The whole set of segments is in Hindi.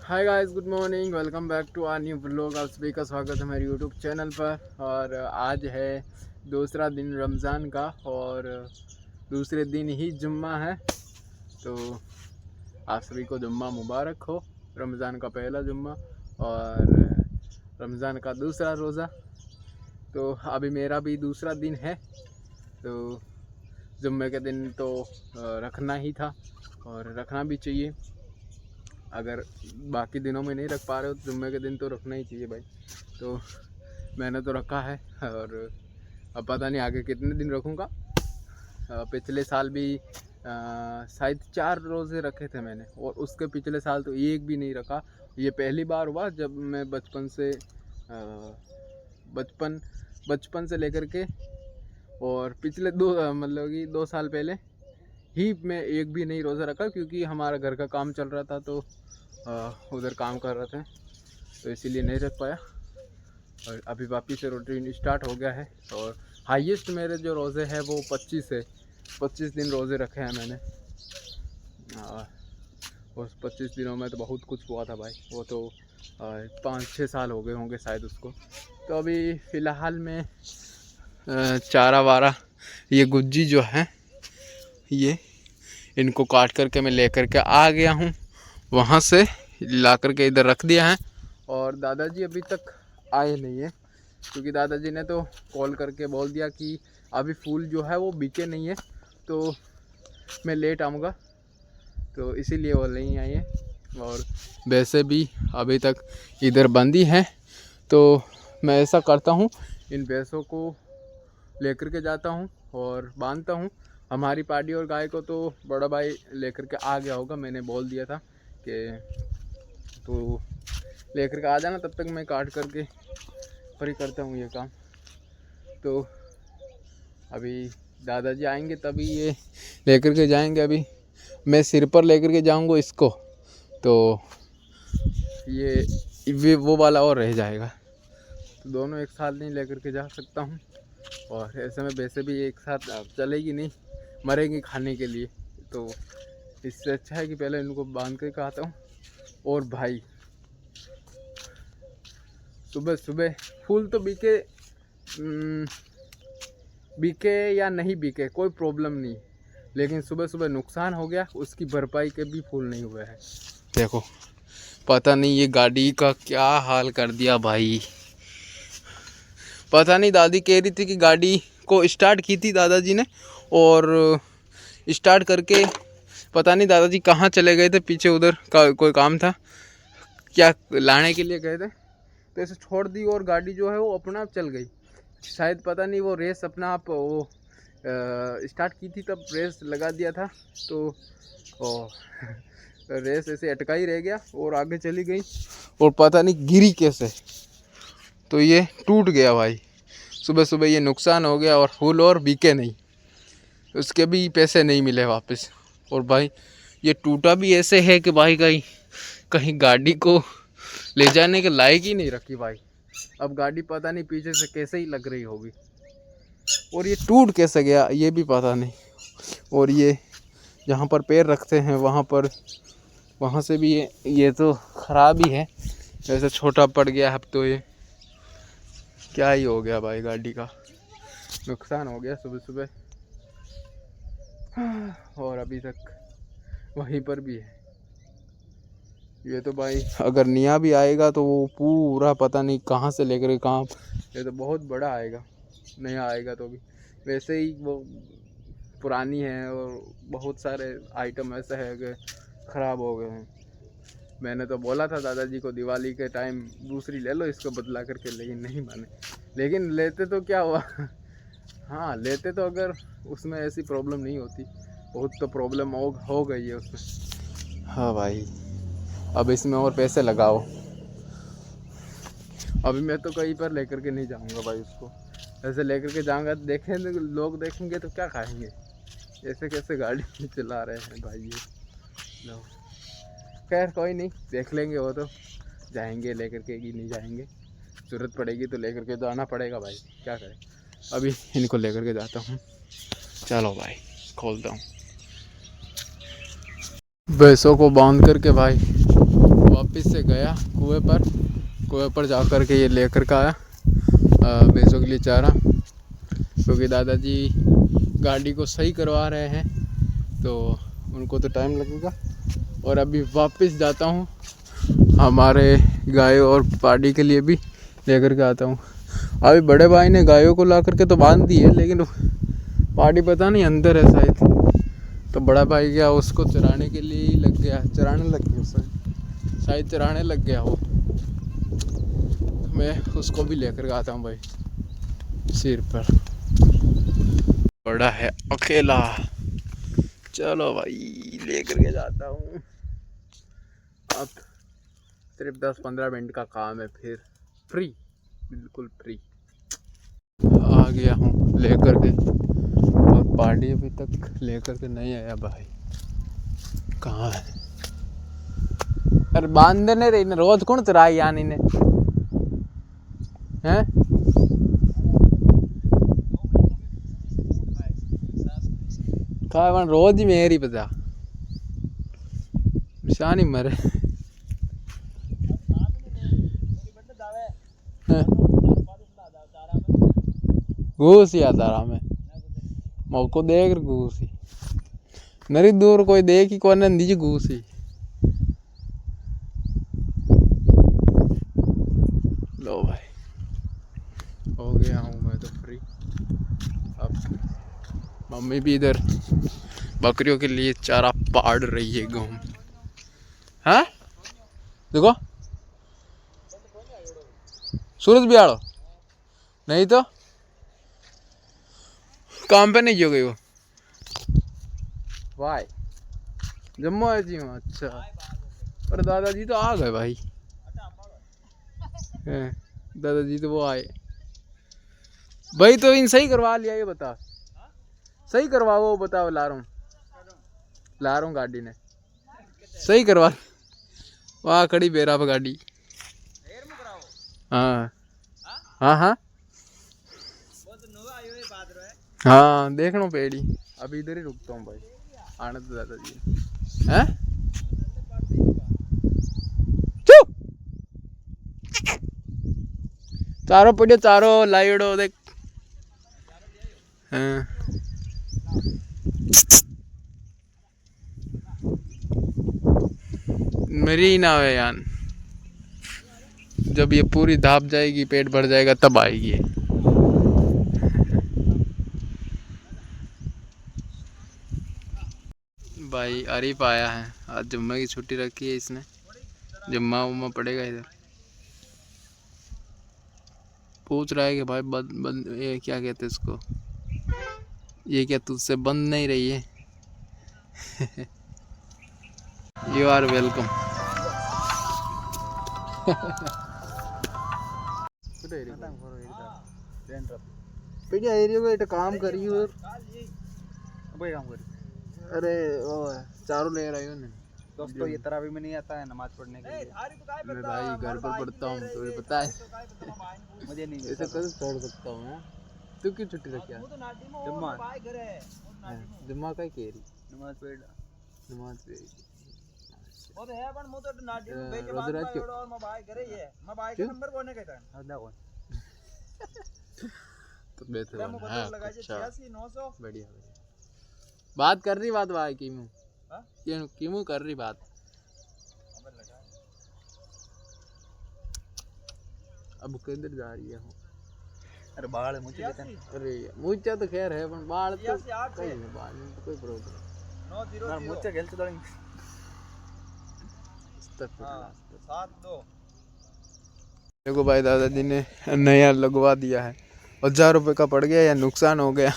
Hi guys, good morning. Welcome back to our new vlog. आप सभी का स्वागत है मेरे यूट्यूब चैनल पर। और आज है दूसरा दिन रमज़ान का और दूसरे दिन ही जुम्मा है। तो आप सभी को जुम्मा मुबारक हो। रमज़ान का पहला जुम्मा और रमज़ान का दूसरा रोज़ा। तो अभी मेरा भी दूसरा दिन है। तो जुम्मे के दिन तो रखना ही था और रखना भी चाहिए। अगर बाकी दिनों में नहीं रख पा रहे हो तो जुम्मे के दिन तो रखना ही चाहिए भाई। तो मैंने तो रखा है और अब पता नहीं आगे कितने दिन रखूँगा। पिछले साल भी शायद 4 रोज़े रखे थे मैंने, और उसके पिछले साल तो एक भी नहीं रखा। ये पहली बार हुआ जब मैं बचपन से लेकर के और पिछले मतलब कि 2 साल पहले ही मैं एक भी नहीं रोज़ा रखा, क्योंकि हमारा घर का काम चल रहा था तो उधर काम कर रहे थे तो इसीलिए नहीं रख पाया। और अभी वापस से रूटीन स्टार्ट हो गया है और हाईएस्ट मेरे जो रोज़े हैं वो 25 है। 25 दिन रोज़े रखे हैं मैंने। उस 25 दिनों में तो बहुत कुछ हुआ था भाई। वो तो 5-6 साल हो गए होंगे शायद उसको। तो अभी फ़िलहाल में चारा वारा ये गुज्जी जो है ये इनको काट करके मैं लेकर के आ गया हूँ। वहाँ से ला करके इधर रख दिया है। और दादाजी अभी तक आए नहीं है, क्योंकि दादाजी ने तो कॉल करके बोल दिया कि अभी फूल जो है वो बिके नहीं है तो मैं लेट आऊँगा, तो इसीलिए वो नहीं आए हैं। और वैसे भी अभी तक इधर बंदी है तो मैं ऐसा करता हूँ, इन भैंसों को लेकर के जाता हूँ और बांधता हूँ। हमारी पार्टी और गाय को तो बड़ा भाई लेकर के आ गया होगा, मैंने बोल दिया था कि तो लेकर के आ जाना, तब तक मैं काट करके पर ही करता हूँ ये काम। तो अभी दादाजी आएंगे तभी ये लेकर के जाएंगे। अभी मैं सिर पर लेकर के जाऊँगा इसको तो ये वो वाला और रह जाएगा, तो दोनों एक साथ नहीं लेकर के जा सकता हूँ। और ऐसे में वैसे भी एक साथ चलेगी नहीं, मरेंगी खाने के लिए। तो इससे अच्छा है कि पहले इनको बांध के आता हूँ। और भाई सुबह सुबह फूल तो बिके या नहीं बिके कोई प्रॉब्लम नहीं, लेकिन सुबह सुबह नुकसान हो गया, उसकी भरपाई के भी फूल नहीं हुए हैं। देखो पता नहीं ये गाड़ी का क्या हाल कर दिया भाई। पता नहीं, दादी कह रही थी कि गाड़ी को स्टार्ट की थी दादाजी ने, और स्टार्ट करके पता नहीं दादाजी कहाँ चले गए थे, पीछे उधर का कोई काम था क्या लाने के लिए गए थे, तो ऐसे छोड़ दी और गाड़ी जो है वो अपने आप चल गई। शायद पता नहीं वो रेस अपना आप वो स्टार्ट की थी तब रेस लगा दिया था, तो रेस ऐसे अटका ही रह गया और आगे चली गई और पता नहीं गिरी कैसे, तो ये टूट गया भाई। सुबह सुबह ये नुकसान हो गया और फूल और बिके नहीं, उसके भी पैसे नहीं मिले वापस। और भाई ये टूटा भी ऐसे है कि भाई कहीं कहीं गाड़ी को ले जाने के लायक ही नहीं रखी भाई। अब गाड़ी पता नहीं पीछे से कैसे ही लग रही होगी, और ये टूट कैसे गया ये भी पता नहीं। और ये जहाँ पर पैर रखते हैं वहाँ से भी ये तो ख़राब ही है, ऐसे छोटा पड़ गया। अब तो ये क्या ही हो गया भाई, गाड़ी का नुकसान हो गया सुबह सुबह। और अभी तक वहीं पर भी है ये तो भाई। अगर निया भी आएगा तो वो पूरा पता नहीं कहाँ से लेकर कहाँ, ये तो बहुत बड़ा आएगा। नया आएगा तो भी वैसे ही वो पुरानी है और बहुत सारे आइटम ऐसे है कि ख़राब हो गए हैं। मैंने तो बोला था दादाजी को दिवाली के टाइम दूसरी ले लो इसको बदला करके, लेकिन नहीं माने। लेकिन लेते तो क्या हुआ हाँ लेते तो अगर उसमें ऐसी प्रॉब्लम नहीं होती, बहुत तो प्रॉब्लम हो गई है उसमें। हाँ भाई अब इसमें और पैसे लगाओ। अभी मैं तो कहीं पर लेकर के नहीं जाऊंगा भाई उसको, ऐसे लेकर के जाऊंगा तो देखेंगे लोग, देखेंगे तो क्या खाएंगे, ऐसे कैसे गाड़ी चला रहे हैं भाई ये लोग। खैर कोई नहीं, देख लेंगे, वो तो जाएंगे लेकर के कि नहीं जाएंगे, ज़रूरत पड़ेगी तो लेकर के जाना पड़ेगा भाई, क्या करें। अभी इनको लेकर के जाता हूँ, चलो भाई खोलता हूँ। भैंसों को बांध करके भाई वापस से गया कुएं पर जा कर के ये लेकर के आया भैंसों के लिए चारा, क्योंकि दादाजी गाड़ी को सही करवा रहे हैं तो उनको तो टाइम लगेगा। और अभी वापस जाता हूँ, हमारे गायों और पार्टी के लिए भी लेकर के आता हूँ। अभी बड़े भाई ने गायों को ला करके तो बांध दी है, लेकिन पार्टी पता नहीं अंदर है शायद, तो बड़ा भाई गया उसको चराने के लिए ही लग गया, चराने लग गया वो। मैं उसको भी लेकर के आता हूँ भाई, सिर पर बड़ा है अकेला। चलो भाई लेकर के जाता हूँ। अब सिर्फ 10-15 मिनट का काम है, फिर फ्री, बिल्कुल फ्री। आ गया हूँ लेकर के, और पार्टी अभी तक लेकर के नहीं आया भाई, कहाँ है? अरे बांधने रही ने रोज कौन चरा यान इन्हें हैं? रोज ही मेरी बजा निशानी मरे घूस ही आता रहा मैं मौको देख घूस ही नरी दूर कोई देख ही कौन नीचे घूस ही। लो भाई हो गया हूँ मैं तो फ्री। अब मम्मी भी इधर बकरियों के लिए चारा पाड़ रही है गेहूँ। हाँ देखो सूरज भी आड़ो नहीं तो काम पे नहीं हो गई वो भाई जम्मू है जी। अच्छा पर दादाजी तो आ गए भाई, दादाजी तो वो आए भाई। तो इन सही करवा लिया, ये बता सही करवा वो बताओ। ला रहा हूँ गाड़ी ने सही करवा, वहाँ खड़ी बेरा पे गाड़ी। हाँ हाँ हाँ हाँ देख लो पेड़ी। अभी इधर ही रुकता हूँ भाई, आने तो दादाजी हैं। चारों पड़ियो चारों लाइडो देख। हाँ मेरी ही ना है यार, जब ये पूरी धाप जाएगी पेट भर जाएगा तब आएगी। भाई आरिफ आया है, आज जुम्मे की छुट्टी रखी है इसने, जुम्मा उम्मा पड़ेगा इधर। पूछ रहा है कि भाई बंद ये क्या कहते इसको, ये क्या तुझसे बंद नहीं रही है? You are welcome. काम करी और काम करी। अरे वो चारों ले रही हूँ दोस्तों, ये तरावी में नहीं आता है नमाज पढ़ने के लिए। मैं भाई घर पर पढ़ता हूँ तो ये पता है मुझे नहीं, ऐसे कैसे छोड़ सकता हूँ? तू क्यों छुट्टी रखी? जुम्मा जुम्मा का केरी नमाज पढ़ नमाज वो तो है पर मु तो नाटी में बेच बात और मैं भाई करे ये मैं भाई का नंबर कोने कहता है आधा कौन तो बेहतर है। अच्छा 900 बढ़िया बात कर रही बात भाई कीमू ये कीमू कर रही बात। अब किधर जा रही है? अरे बाल मुझे अरे मुझे तो खैर है पर बाल तो कोई प्रॉब्लम ना मुझे खेलते तो देखो भाई दादाजी ने नया लगवा दिया है, 1000 रुपये का पड़ गया या नुकसान हो गया।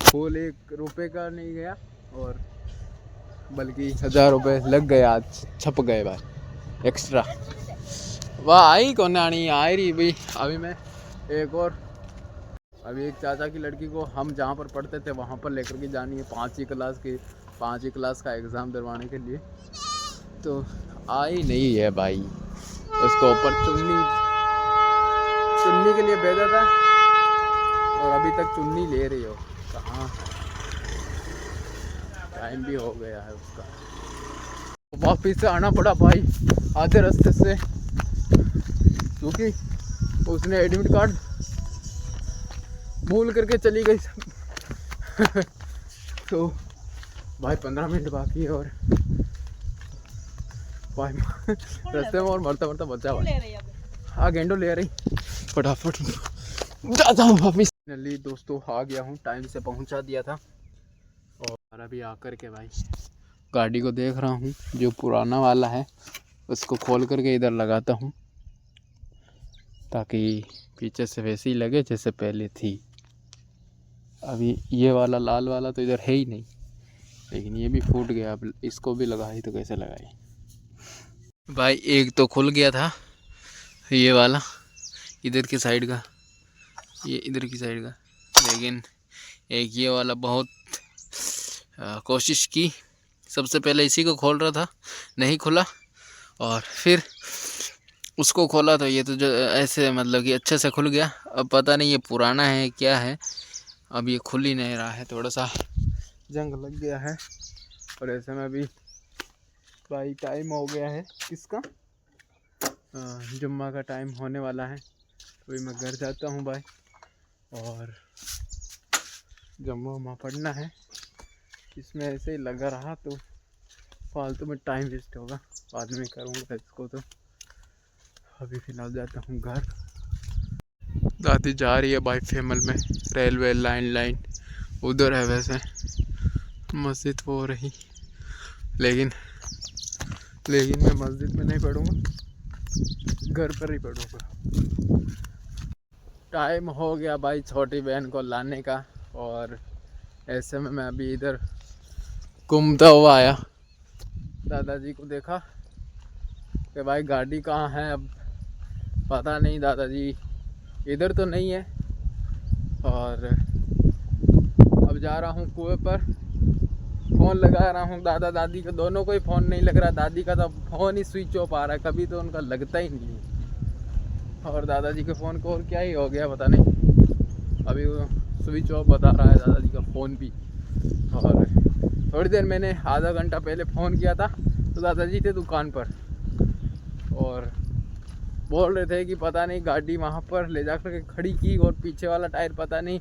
फूल 1 रुपये का नहीं गया और बल्कि 1000 रुपये लग गए, आज छप गए भाई एक्स्ट्रा। वाह आई कौन आनी आ रही भाई। अभी मैं एक और अभी एक चाचा की लड़की को हम जहाँ पर पढ़ते थे वहाँ पर लेकर के जानी है 5वीं क्लास का एग्ज़ाम दिलवाने के लिए। तो आई नहीं है भाई, उसको ऊपर चुन्नी के लिए भेजा था और अभी तक चुन्नी ले रही हो। कहाँ टाइम भी हो गया है उसका। वापिस से आना पड़ा भाई आधे रास्ते से, क्योंकि उसने एडमिट कार्ड भूल करके चली गई तो भाई 15 मिनट बाकी है और भाई रास्ते में और मरता मरता बचा भाई। हाँ गेंडो ले रही, फटाफट जाता हूँ वापिस। फाइनली दोस्तों आ गया हूँ, टाइम से पहुँचा दिया था। और अभी आकर के भाई गाड़ी को देख रहा हूँ, जो पुराना वाला है उसको खोल करके इधर लगाता हूँ, ताकि पीछे से वैसे ही लगे जैसे पहले थी। अभी ये वाला लाल वाला तो इधर है ही नहीं, लेकिन ये भी फूट गया। अब इसको भी लगाई तो कैसे लगाई भाई। एक तो खुल गया था ये वाला इधर की साइड का, ये इधर की साइड का, लेकिन एक ये वाला बहुत कोशिश की। सबसे पहले इसी को खोल रहा था, नहीं खुला, और फिर उसको खोला तो ये तो जो ऐसे मतलब कि अच्छे से खुल गया। अब पता नहीं ये पुराना है क्या है, अब ये खुल ही नहीं रहा है, थोड़ा सा जंग लग गया है। और ऐसे में भी भाई टाइम हो गया है किसका, जुम्मा का टाइम होने वाला है। तो मैं घर जाता हूँ भाई, और जुम्मा पढ़ना है। इसमें ऐसे ही लगा रहा तो फालतू में टाइम वेस्ट होगा, बाद में करूँगा इसको। तो अभी फ़िलहाल जाता हूँ घर। दादी जा रही है भाई फेमल में, रेलवे लाइन उधर है वैसे मस्जिद वो हो रही, लेकिन मैं मस्जिद में नहीं पढ़ूँगा, घर पर ही पढ़ूँगा। टाइम हो गया भाई छोटी बहन को लाने का, और ऐसे में मैं अभी इधर घूमता हुआ आया। दादाजी को देखा कि भाई गाड़ी कहाँ है, अब पता नहीं, दादाजी इधर तो नहीं है। और अब जा रहा हूँ कुएं पर, फ़ोन लगा रहा हूँ। दादा दादी का दोनों को ही फ़ोन नहीं लग रहा, दादी का तो फ़ोन ही स्विच ऑफ आ रहा है, कभी तो उनका लगता ही नहीं है। और दादाजी के फ़ोन को और क्या ही हो गया पता नहीं, अभी वो स्विच ऑफ बता रहा है दादाजी का फ़ोन भी। और थोड़ी देर मैंने आधा घंटा पहले फ़ोन किया था तो दादाजी थे दुकान पर, और बोल रहे थे कि पता नहीं गाड़ी वहाँ पर ले जा कर के खड़ी की, और पीछे वाला टायर पता नहीं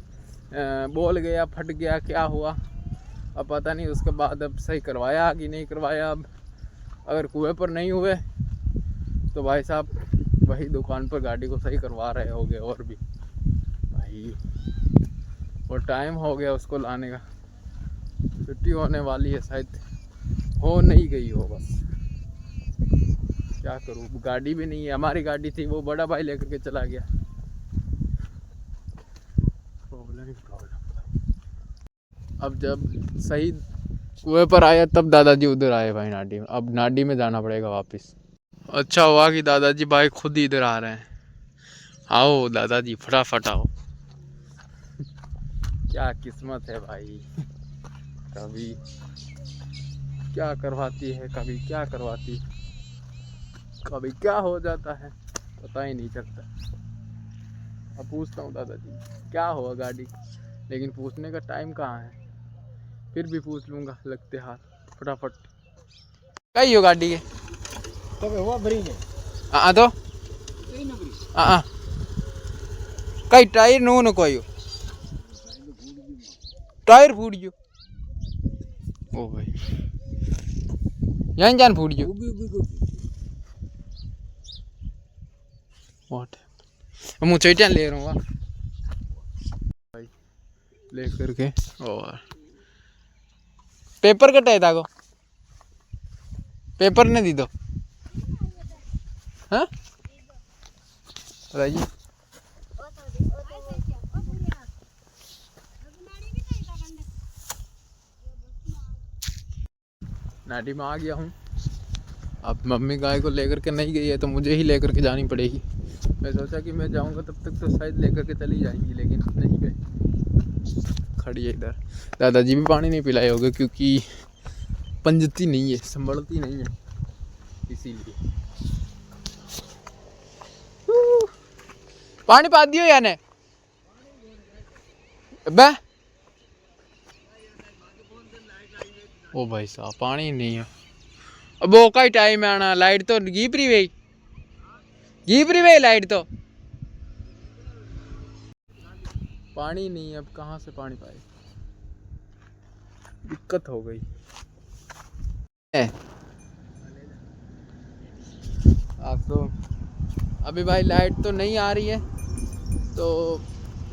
बोल गया, फट गया, क्या हुआ अब पता नहीं। उसके बाद अब सही करवाया कि नहीं करवाया। अब अगर कुएं पर नहीं हुए तो भाई साहब वही दुकान पर गाड़ी को सही करवा रहे होंगे। और भी भाई और टाइम हो गया उसको लाने का, छुट्टी होने वाली है, शायद हो नहीं गई हो, बस क्या करूँ। गाड़ी भी नहीं है, हमारी गाड़ी थी वो बड़ा भाई लेकर के चला गया। प्रॉब्लम। अब जब सही कुएं पर आया तब दादाजी उधर आए भाई नाडी में। अब नाडी में जाना पड़ेगा वापस। अच्छा हुआ कि दादाजी भाई खुद ही इधर आ रहे हैं। आओ दादाजी फटाफट आओ। क्या किस्मत है भाई, कभी क्या करवाती है, कभी क्या करवाती, कभी क्या हो जाता है पता ही नहीं चलता। अब पूछता हूँ दादाजी क्या हुआ गाड़ी, लेकिन पूछने का टाइम कहाँ है, फिर भी पूछ लूँगा लगते हाथ फटाफट। कई हो गाड़ी के तो कई टायर नो न कोई टायर फूट गयो। ओ भाई यहाँ जान फूट गयो। मैं चैटियाँ ले रहा हूँ भाई ले करके। और पेपर कटाए था को पेपर ने दी दो। हाँ बताइए। नाटी में आ गया हूँ। अब मम्मी गाय को लेकर के नहीं गई है तो मुझे ही लेकर के जानी पड़ेगी। मैं सोचा कि मैं जाऊँगा तब तक तो शायद लेकर के चली जाएंगी, लेकिन नहीं गई, खड़ी है इधर। दादाजी भी पानी नहीं पिलाए होंगे क्योंकि पंजती नहीं है, संभलती नहीं है, इसीलिए। पानी पा दियो याने बे। ओ भाई साहब पानी नहीं है, अब वो का टाइम है आना, लाइट तो गीप रही लाइट तो। पानी नहीं, अब कहाँ से पानी पाए, दिक्कत हो गई है। अब तो अभी भाई लाइट तो नहीं आ रही है, तो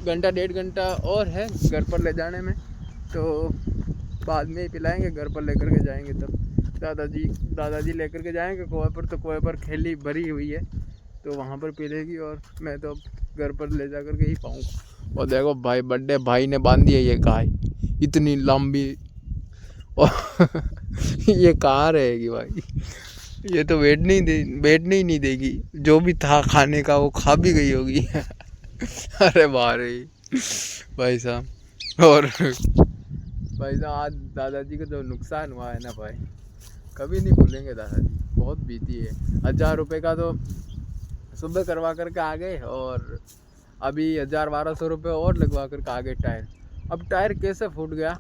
घंटा 1.5 घंटा और है घर पर ले जाने में, तो बाद में ही पिलाएंगे, घर पर लेकर के जाएंगे तब। दादाजी लेकर के जाएंगे कुएं पर, तो कुएं पर खेली भरी हुई है, तो वहाँ पर पिलेगी, और मैं तो घर पर ले जा कर के ही पाऊँगा। और देखो भाई, बड़े भाई ने बांधी है ये गाय इतनी लंबी, और ये कहाँ रहेगी भाई, ये तो बैठने ही नहीं देगी। जो भी था खाने का वो खा भी गई होगी। अरे बारे भाई साहब, और भाई साहब आज दादाजी को जो नुकसान हुआ है ना भाई, कभी नहीं भूलेंगे दादाजी, बहुत बीती है। 1000 रुपये का तो सुबह करवा करके आ गए, और अभी 1000-1200 रुपये और लगवा करके आ गए टायर। अब टायर कैसे फूट गया,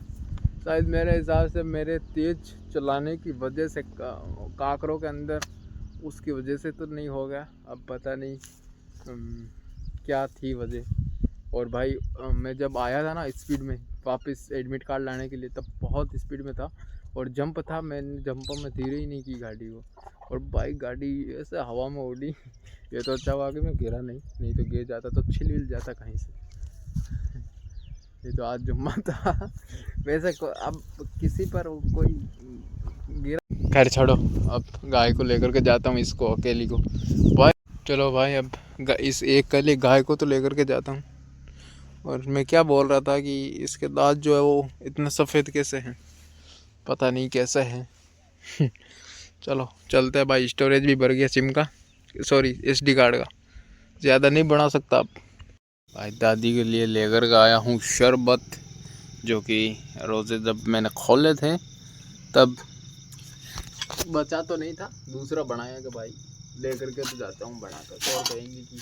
शायद मेरे हिसाब से मेरे तेज़ चलाने की वजह से, काकरों के अंदर उसकी वजह से तो नहीं हो गया, अब पता नहीं क्या थी वजह। और भाई मैं जब आया था ना स्पीड में वापस एडमिट कार्ड लाने के लिए, तब बहुत स्पीड में था, और जंप था, मैंने जंप में धीरे ही नहीं की गाड़ी को, और बाइक गाड़ी ऐसे हवा में उड़ी। ये तो अच्छा हुआ कि मैं गिरा नहीं तो गिर जाता तो छिल जाता कहीं से। ये तो आज जुम्मा था वैसे अब किसी पर कोई गिरा, खैर छोड़ो। अब गाय को लेकर के जाता हूँ, इसको अकेली को भाई। चलो भाई, अब इस एक कल गाय को तो लेकर के जाता हूँ। और मैं क्या बोल रहा था कि इसके दांत जो है वो इतने सफ़ेद कैसे हैं, पता नहीं कैसे हैं। चलो चलते हैं भाई, स्टोरेज भी भर गया सिम का, सॉरी SD कार्ड का, ज़्यादा नहीं बना सकता अब। भाई दादी के लिए लेकर के आया हूँ शरबत, जो कि रोज़े जब मैंने खोले थे तब बचा तो नहीं था, दूसरा बनाया कि भाई लेकर के तो जाता हूँ बना कर, तो और कहेंगे कि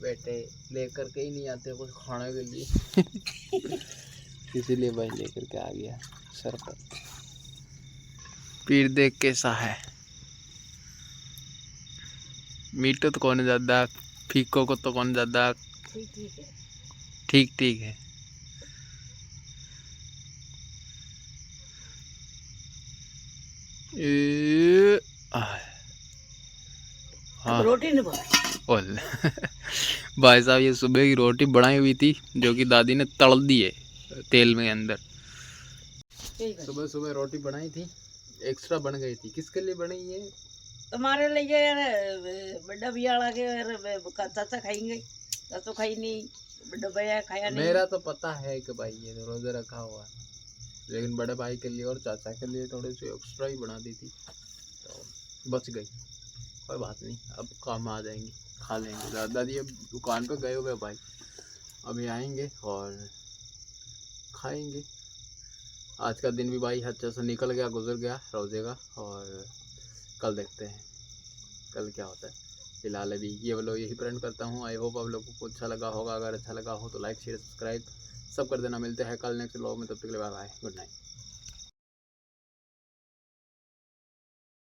बेटे लेकर के ही नहीं आते कुछ खाने के लिए। इसीलिए भाई लेकर के आ गया शरबत। पीर देख कैसा है, मीठो तो कौन ज़्यादा, फीको को तो कौन ज़्यादा, ठीक ठीक है। हाँ रोटी नहीं बनाई। भाई साहब ये सुबह की रोटी बनाई हुई थी, जो कि दादी ने तल दी है तेल में अंदर। सुबह सुबह रोटी बनाई थी, एक्स्ट्रा बन गई थी। किसके लिए बनी है? तुम्हारे लिए यार, बड़ा भैया के चाचा खाएंगे, चाचो खाई नहीं, बड़ा भैया खाया नहीं। मेरा तो पता है कि भाई ये रोजे रखा हुआ है, लेकिन बड़े भाई के लिए और चाचा के लिए थोड़ी सी एक्स्ट्रा ही बना दी थी, तो बच गई। कोई बात नहीं, अब काम आ जाएंगी, खा लेंगे। दादाजी अब दुकान पे गए हुए भाई, अभी आएंगे और खाएंगे। आज का दिन भी भाई अच्छा सा निकल गया, गुजर गया रोजे का, और कल देखते हैं कल क्या होता है। फिलहाल अभी ये व्लॉग यही प्रेजेंट करता हूँ। आई होप आप लोगों को अच्छा लगा होगा, अगर अच्छा लगा हो तो लाइक शेयर सब्सक्राइब सब कर देना। मिलते हैं कल नेक्स्ट व्लॉग में, तब तक के लिए बाय बाय, गुड नाइट।